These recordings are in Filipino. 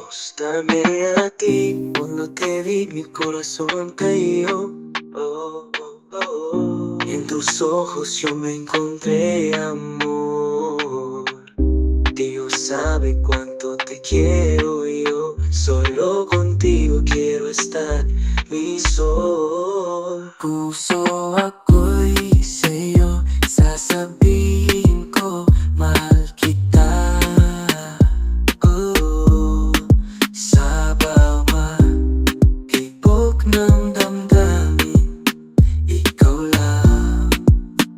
Mostrarme a ti cuando te di mi corazón te dio. Oh, oh, oh, oh. En tus ojos yo me encontré amor. Dios sabe cuánto te quiero yo. Solo contigo quiero estar, mi sol. Puso ako'y sa'yo, sasabihin ko, mahal kita. Oh, sa bawat hibok ng damdamin, ikaw lang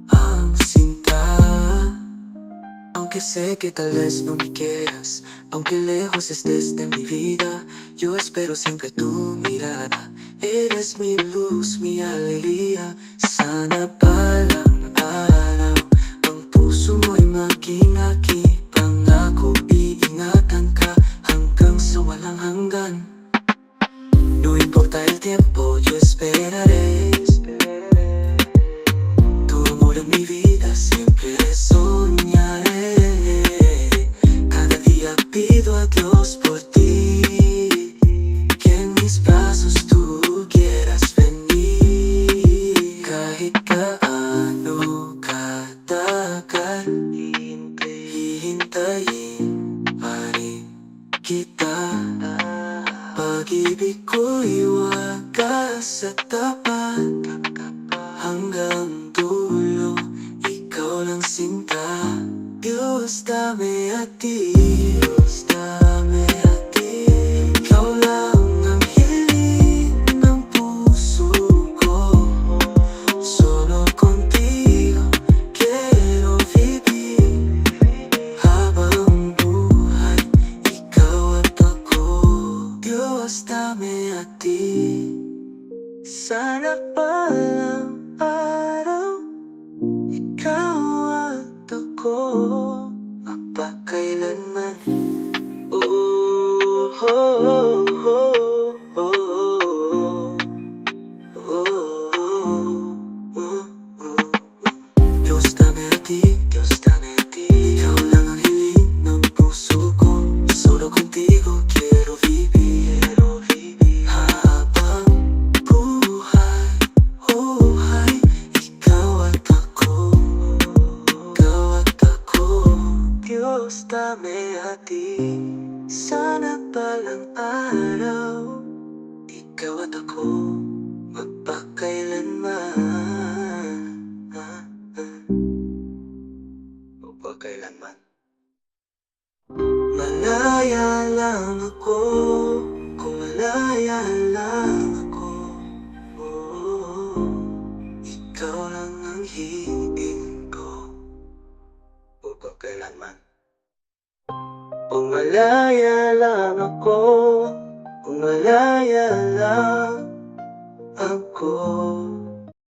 ang sinta. Aunque sé que tal vez no me quieras, aunque lejos estés de mi vida, yo espero siempre tu mirada. Eres mi luz, mi alegría. Sana palang araw ang puso mo'y maging aking pangako. Iingatan ka hanggang sa walang hanggan. No importa el tiempo, yo esperaré. Tu amor en mi vida siempre soñaré. Cada día pido a Dios por ti, que en mis brazos tú quieras venir. Kahit gaano katagal, hihintayin pa rin kita. Pag-ibig ko'y wagas at tapat, hanggang dulo, ikaw lang sinta. Diyos dami at di, Diyos dami at di. Ikaw lang ang hiling ng puso ko. Solo contigo quiero vivir. Habang buhay, ikaw at ako. Diyos dami at di. Sana palang araw, ikaw at ako, magpakailanman. Oh, oh, oh, oh, oh, oh, oh. Diyos dami at di, Diyos dami at di. Ikaw lang ang hiling ng puso ko. Solo contigo quiero vivir. Habang buhay, ikaw at ako, ikaw at ako. Diyos dami at di. Sana palang araw, ikaw at ako, magpakailanman. Magpakailanman. Malaya lang ako, kung malaya lang ako. Oh, ikaw lang ang hiling ko, magpakailanman. Kung malaya lang ako, kung malaya lang ako.